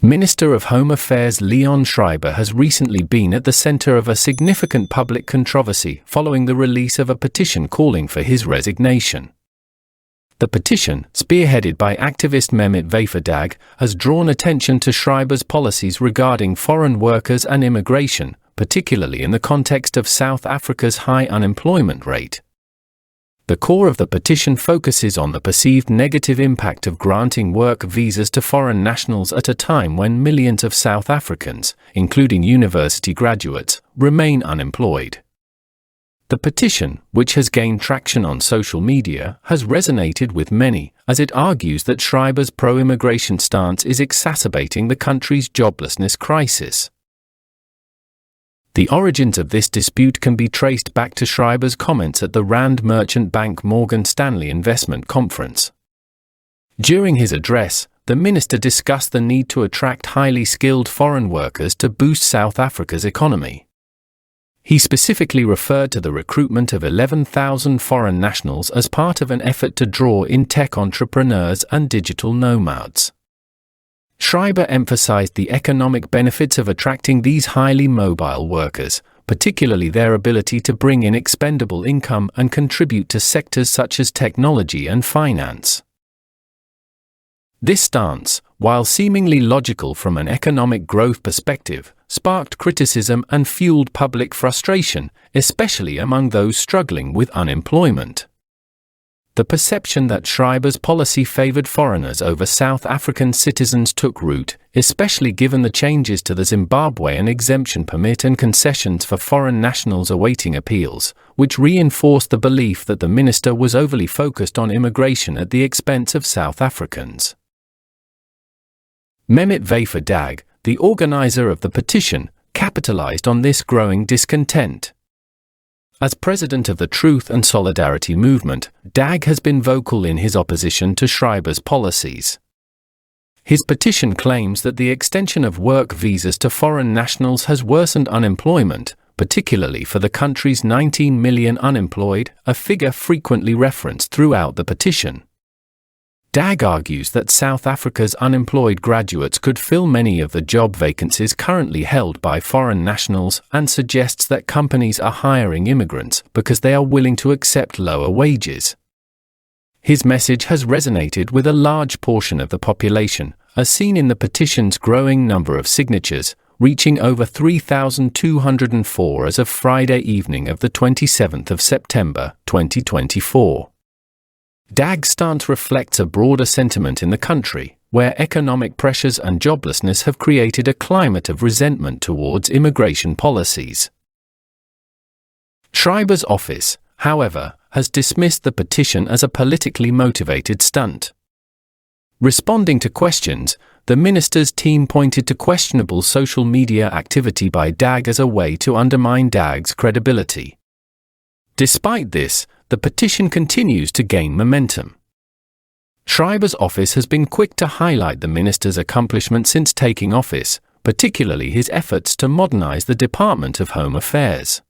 Minister of Home Affairs Leon Schreiber has recently been at the center of a significant public controversy following the release of a petition calling for his resignation. The petition, spearheaded by activist Mehmet Veyfudag, has drawn attention to Schreiber's policies regarding foreign workers and immigration, particularly in the context of South Africa's high unemployment rate. The core of the petition focuses on the perceived negative impact of granting work visas to foreign nationals at a time when millions of South Africans, including university graduates, remain unemployed. The petition, which has gained traction on social media, has resonated with many, as it argues that Schreiber's pro-immigration stance is exacerbating the country's joblessness crisis. The origins of this dispute can be traced back to Schreiber's comments at the Rand merchant bank Morgan Stanley Investment Conference. During his address, the minister discussed the need to attract highly skilled foreign workers to boost South Africa's economy. He specifically referred to the recruitment of 11,000 foreign nationals as part of an effort to draw in tech entrepreneurs and digital nomads. Schreiber emphasized the economic benefits of attracting these highly mobile workers, particularly their ability to bring in expendable income and contribute to sectors such as technology and finance. This stance, while seemingly logical from an economic growth perspective, sparked criticism and fueled public frustration, especially among those struggling with unemployment. The perception that Schreiber's policy favored foreigners over South African citizens took root, especially given the changes to the Zimbabwean exemption permit and concessions for foreign nationals awaiting appeals, which reinforced the belief that the minister was overly focused on immigration at the expense of South Africans. Mehmet Veyfudag, the organizer of the petition, capitalized on this growing discontent. As president of the Truth and Solidarity movement, Dag has been vocal in his opposition to Schreiber's policies. His petition claims that the extension of work visas to foreign nationals has worsened unemployment, particularly for the country's 19 million unemployed, a figure frequently referenced throughout the petition. Dag argues that South Africa's unemployed graduates could fill many of the job vacancies currently held by foreign nationals and suggests that companies are hiring immigrants because they are willing to accept lower wages. His message has resonated with a large portion of the population, as seen in the petition's growing number of signatures, reaching over 3,204 as of Friday evening of the 27th of September, 2024. Dag's stance reflects a broader sentiment in the country, where economic pressures and joblessness have created a climate of resentment towards immigration policies. Schreiber's office, however, has dismissed the petition as a politically motivated stunt. Responding to questions, the minister's team pointed to questionable social media activity by Dag as a way to undermine Dag's credibility. Despite this, the petition continues to gain momentum. Schreiber's office has been quick to highlight the minister's accomplishments since taking office, particularly his efforts to modernize the Department of Home Affairs.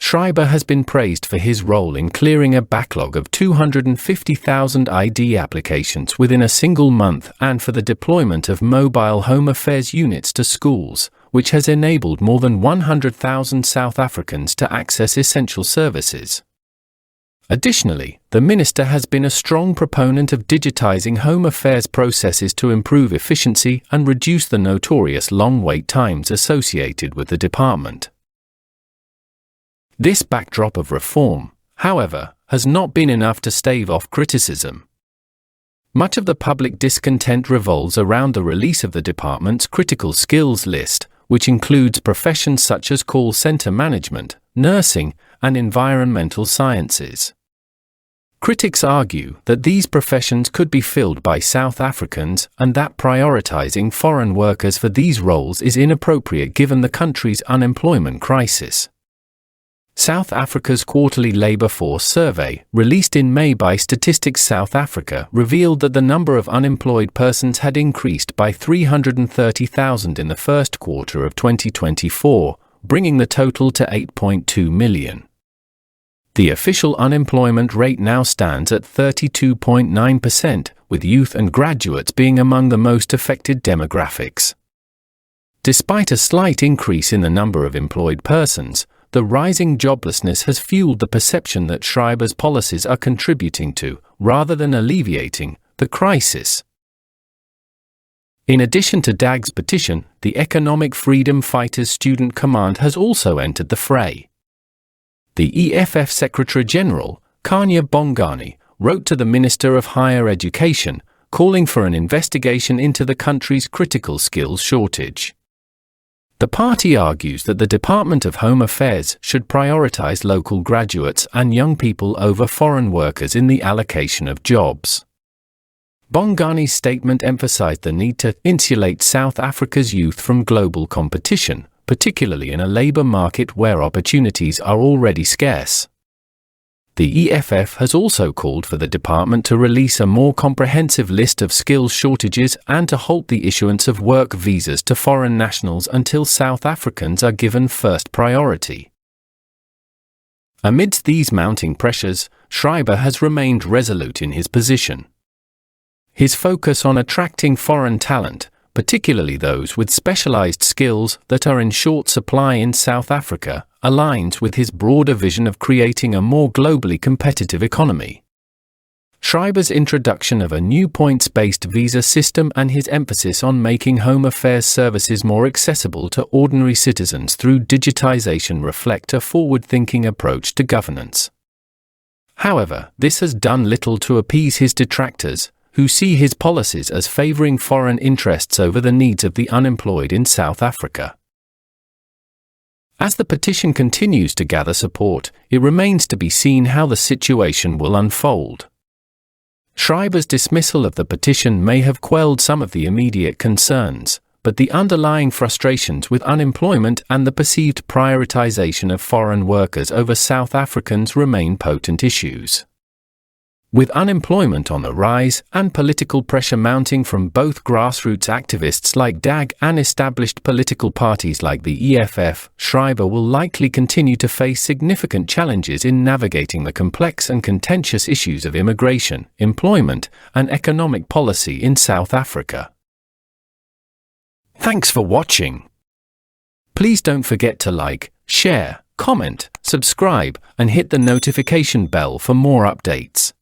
Schreiber has been praised for his role in clearing a backlog of 250,000 ID applications within a single month and for the deployment of mobile home affairs units to schools, which has enabled more than 100,000 South Africans to access essential services. Additionally, the minister has been a strong proponent of digitizing home affairs processes to improve efficiency and reduce the notorious long wait times associated with the department. This backdrop of reform, however, has not been enough to stave off criticism. Much of the public discontent revolves around the release of the department's critical skills list, which includes professions such as call center management, nursing, and environmental sciences. Critics argue that these professions could be filled by South Africans and that prioritizing foreign workers for these roles is inappropriate given the country's unemployment crisis. South Africa's quarterly labor force survey, released in May by Statistics South Africa, revealed that the number of unemployed persons had increased by 330,000 in the first quarter of 2024, bringing the total to 8.2 million. The official unemployment rate now stands at 32.9%, with youth and graduates being among the most affected demographics. Despite a slight increase in the number of employed persons, the rising joblessness has fueled the perception that Schreiber's policies are contributing to, rather than alleviating, the crisis. In addition to DAG's petition, the Economic Freedom Fighters Student Command has also entered the fray. The EFF Secretary-General, Kanya Bongani, wrote to the Minister of Higher Education, calling for an investigation into the country's critical skills shortage. The party argues that the Department of Home Affairs should prioritize local graduates and young people over foreign workers in the allocation of jobs. Bongani's statement emphasized the need to insulate South Africa's youth from global competition, particularly in a labor market where opportunities are already scarce. The EFF has also called for the department to release a more comprehensive list of skills shortages and to halt the issuance of work visas to foreign nationals until South Africans are given first priority. Amidst these mounting pressures, Schreiber has remained resolute in his position. His focus on attracting foreign talent, particularly those with specialized skills that are in short supply in South Africa, aligns with his broader vision of creating a more globally competitive economy. Schreiber's introduction of a new points-based visa system and his emphasis on making home affairs services more accessible to ordinary citizens through digitization reflect a forward-thinking approach to governance. However, this has done little to appease his detractors, who see his policies as favoring foreign interests over the needs of the unemployed in South Africa. As the petition continues to gather support, it remains to be seen how the situation will unfold. Schreiber's dismissal of the petition may have quelled some of the immediate concerns, but the underlying frustrations with unemployment and the perceived prioritization of foreign workers over South Africans remain potent issues. With unemployment on the rise and political pressure mounting from both grassroots activists like DAG and established political parties like the EFF, Schreiber will likely continue to face significant challenges in navigating the complex and contentious issues of immigration, employment, and economic policy in South Africa. Thanks for watching. Please don't forget to like, share, comment, subscribe, and hit the notification bell for more updates.